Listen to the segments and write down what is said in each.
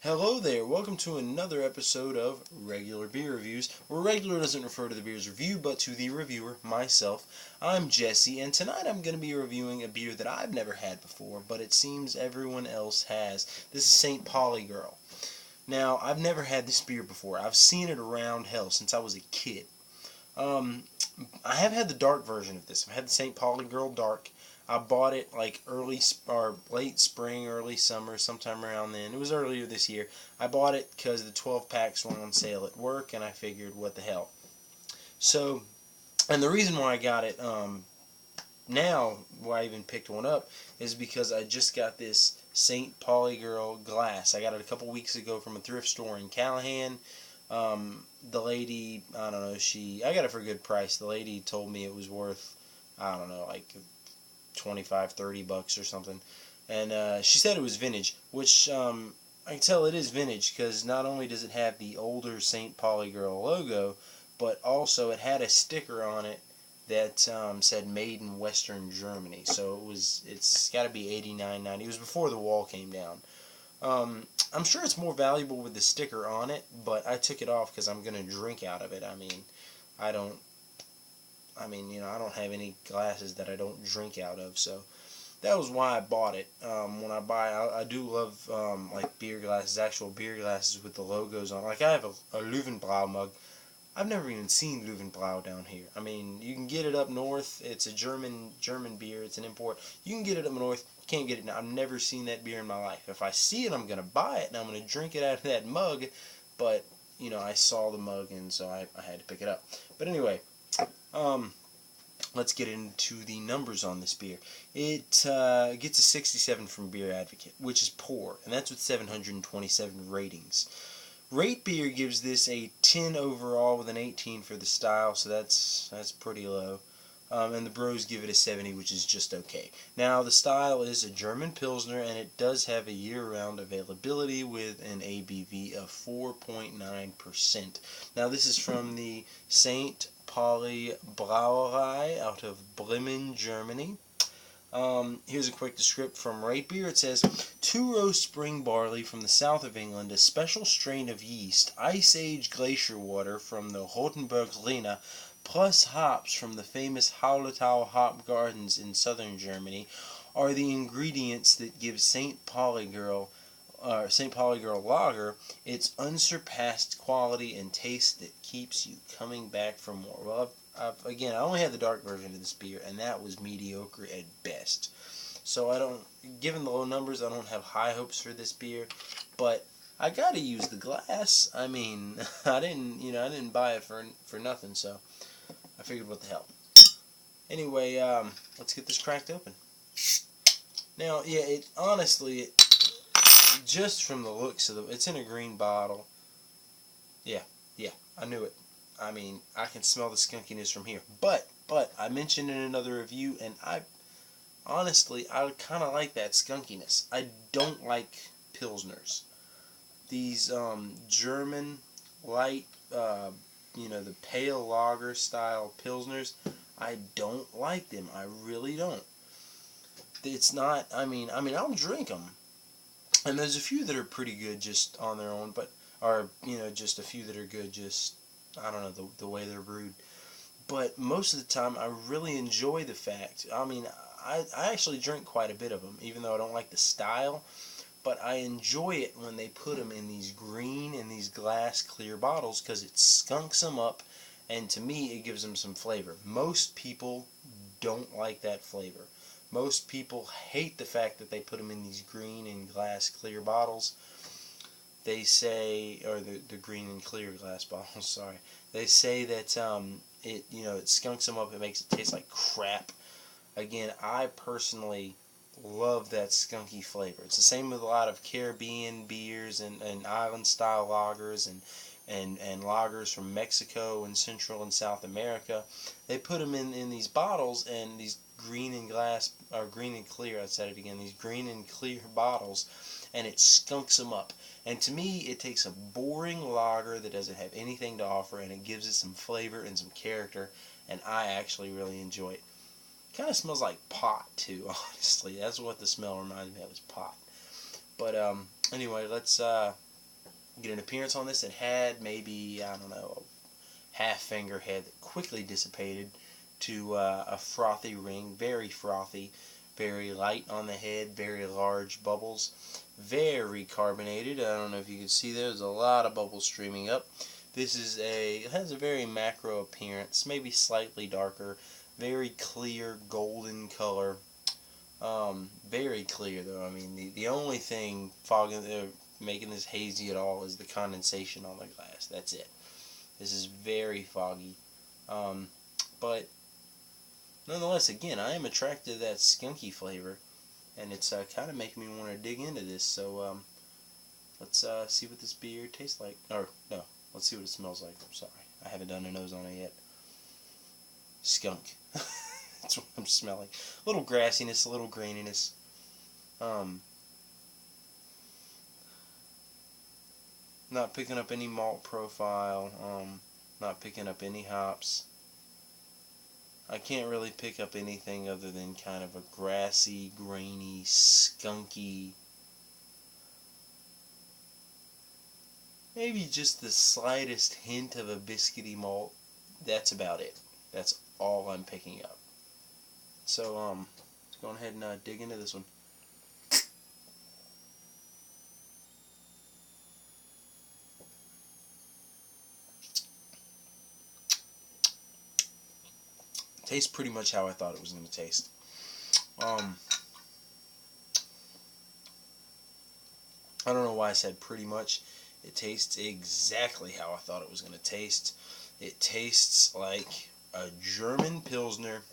Hello there, welcome to another episode of Regular Beer Reviews, where regular doesn't refer to the beer's review, but to the reviewer, myself. I'm Jesse, and tonight I'm going to be reviewing a beer that I've never had before, but it seems everyone else has. This is St. Pauli Girl. Now, I've never had this beer before. I've seen it around, hell, since I was a kid. Um, I have had the dark version of this. I've had the St. Pauli Girl Dark. I bought it like or late spring, early summer, sometime around then. It was earlier this year. I bought it because the 12 packs were on sale at work, and I figured, what the hell. So, and the reason why I got it now, why I even picked one up, is because I just got this St. Pauli Girl glass. I got it a couple weeks ago from a thrift store in Callahan. The lady, I don't know, I got it for a good price. The lady told me it was worth, I don't know, like 25, 30 bucks or something. And she said it was vintage, which I can tell it is vintage because not only does it have the older St. Pauli Girl logo, but also it had a sticker on it that said made in Western Germany. So it's got to be 89, 90. It was before the wall came down. I'm sure it's more valuable with the sticker on it, but I took it off because I'm going to drink out of it. I don't, I don't have any glasses that I don't drink out of, so that was why I bought it. When I do love, like beer glasses, actual beer glasses with the logos on. Like I have a Löwenbräu mug. I've never even seen Löwenbräu down here. I mean, you can get it up north. It's a German beer. It's an import. You can get it up north. You can't get it now. I've never seen that beer in my life. If I see it, I'm gonna buy it and I'm gonna drink it out of that mug. But I saw the mug and so I had to pick it up. But anyway, um, let's get into the numbers on this beer. It gets a 67 from Beer Advocate, which is poor, and that's with 727 ratings. Rate Beer gives this a 10 overall with an 18 for the style, so that's pretty low. And the Bros give it a 70, which is just okay. Now, the style is a German Pilsner, and it does have a year-round availability with an ABV of 4.9%. Now, this is from the St. Pauli Brauerei out of Bremen, Germany. Here's a quick description from Right Beer. It says, 2-row spring barley from the south of England, a special strain of yeast, ice-age glacier water from the Rotenburg Lena, plus hops from the famous Hallertau hop gardens in southern Germany, are the ingredients that give St. Pauli Girl Lager its unsurpassed quality and taste that keeps you coming back for more. Well, again, I only had the dark version of this beer, and that was mediocre at best. So given the low numbers, I don't have high hopes for this beer, but I gotta use the glass. I mean, I didn't buy it for nothing, so I figured, what the hell. Anyway, let's get this cracked open. Now, yeah, just from the looks of it's in a green bottle. Yeah, I knew it. I mean, I can smell the skunkiness from here. But I mentioned in another review, and honestly, I would kind of like that skunkiness. I don't like Pilsners. These German light, the pale lager style Pilsners, I don't like them. I really don't. It's not, I'll drink them. And there's a few that are pretty good just on their own, just a few that are good just, I don't know, the way they're brewed. But most of the time, I really enjoy the fact, I actually drink quite a bit of them, even though I don't like the style, but I enjoy it when they put them in these glass clear bottles, because it skunks them up, and to me, it gives them some flavor. Most people don't like that flavor. Most people hate the fact that they put them in these green and glass clear bottles. They say, or the green and clear glass bottles, sorry. They say that it skunks them up, it makes it taste like crap. Again, I personally love that skunky flavor. It's the same with a lot of Caribbean beers and island style lagers and lagers from Mexico and Central and South America. They put them in these bottles, and these green and clear, I said it again, these green and clear bottles, and it skunks them up. And to me, it takes a boring lager that doesn't have anything to offer, and it gives it some flavor and some character, and I actually really enjoy it. Kind of smells like pot too, honestly. That's what the smell reminds me of, is pot. But anyway, let's get an appearance on this. It had maybe, I don't know, a half finger head that quickly dissipated to a frothy ring, very frothy, very light on the head, very large bubbles, very carbonated. I don't know if you can see there's a lot of bubbles streaming up. This is it has a very macro appearance, maybe slightly darker, very clear golden color. Very clear though. I mean, the only thing fogging, making this hazy at all is the condensation on the glass. That's it. This is very foggy. But nonetheless, again, I am attracted to that skunky flavor, and it's kind of making me want to dig into this. So let's see what this beer tastes like. Or no, let's see what it smells like. I'm sorry, I haven't done a nose on it yet. Skunk. That's what I'm smelling. A little grassiness, a little graininess. Not picking up any malt profile. Not picking up any hops. I can't really pick up anything other than kind of a grassy, grainy, skunky, maybe just the slightest hint of a biscuity malt. That's about it. That's all I'm picking up. So, let's go ahead and dig into this one. Tastes pretty much how I thought it was going to taste. I don't know why I said pretty much. It tastes exactly how I thought it was going to taste. It tastes like a German Pilsner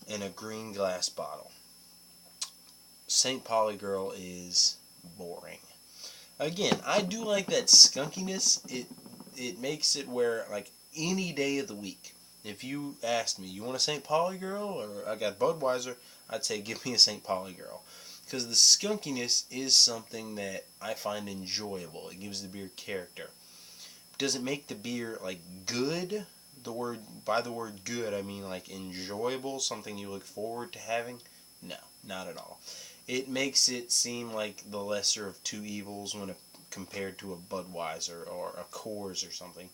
in a green glass bottle. St. Pauli Girl is boring. Again, I do like that skunkiness. It makes it where, like, any day of the week, if you asked me, you want a St. Pauli Girl or I got Budweiser, I'd say give me a St. Pauli Girl. Because the skunkiness is something that I find enjoyable. It gives the beer character. Does it make the beer, like, good? By the word good, I mean, like, enjoyable, something you look forward to having? No, not at all. It makes it seem like the lesser of two evils when compared to a Budweiser or a Coors or something.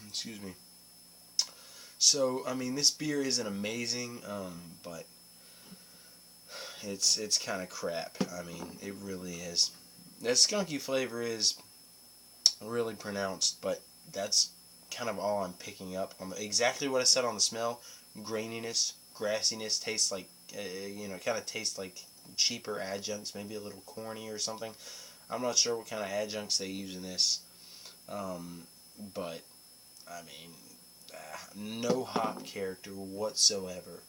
Excuse me. So, I mean, this beer isn't amazing, but it's kind of crap. I mean, it really is. That skunky flavor is really pronounced, but that's kind of all I'm picking up on exactly what I said on the smell. Graininess, grassiness, tastes like kind of tastes like cheaper adjuncts, maybe a little corny or something. I'm not sure what kind of adjuncts they use in this, but I mean, no hop character whatsoever.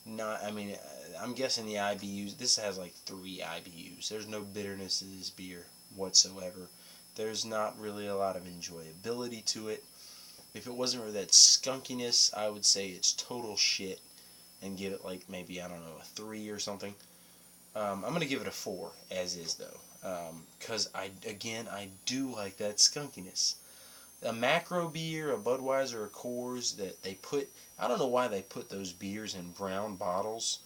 Not, I mean, I'm guessing the IBUs. This has like 3 IBUs. There's no bitterness in this beer whatsoever. There's not really a lot of enjoyability to it. If it wasn't for that skunkiness, I would say it's total shit and give it like maybe, I don't know, a 3 or something. I'm going to give it a 4 as is though, because I do like that skunkiness. A macro beer, a Budweiser, a Coors that they put, I don't know why they put those beers in brown bottles,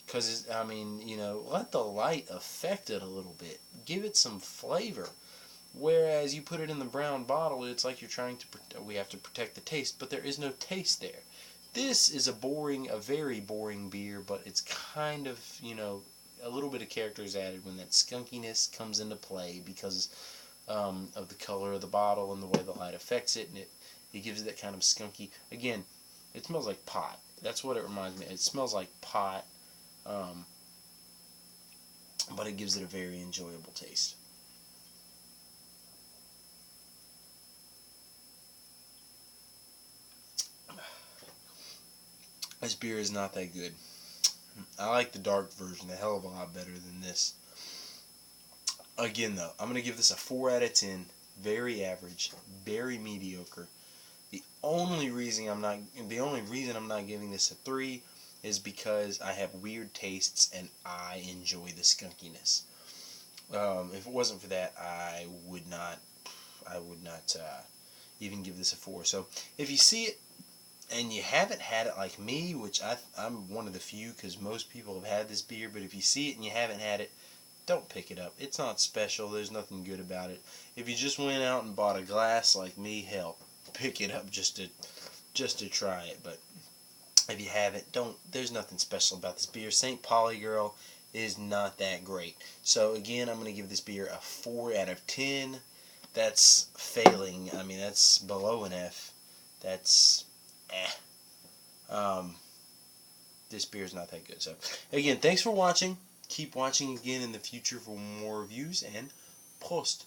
because I mean, let the light affect it a little bit, give it some flavor. Whereas you put it in the brown bottle, it's like you're trying to we have to protect the taste, but there is no taste there. This is a very boring beer, but it's kind of, a little bit of character is added when that skunkiness comes into play because of the color of the bottle and the way the light affects it, and it gives it that kind of skunky. Again, it smells like pot. That's what it reminds me of. It smells like pot, but it gives it a very enjoyable taste. This beer is not that good. I like the dark version a hell of a lot better than this. Again, though, I'm going to give this a 4 out of 10. Very average, very mediocre. The only reason I'm not giving this a 3 is because I have weird tastes and I enjoy the skunkiness. If it wasn't for that, I would not even give this a 4. So if you see it and you haven't had it like me, which I'm one of the few because most people have had this beer, but if you see it and you haven't had it, don't pick it up. It's not special. There's nothing good about it. If you just went out and bought a glass like me, hell, pick it up just to try it. But if you haven't, don't. There's nothing special about this beer. St. Pauli Girl is not that great. So again, I'm going to give this beer a 4 out of 10. That's failing. I mean, that's below an F. That's this beer is not that good. So again, thanks for watching. Keep watching again in the future for more reviews, and Prost.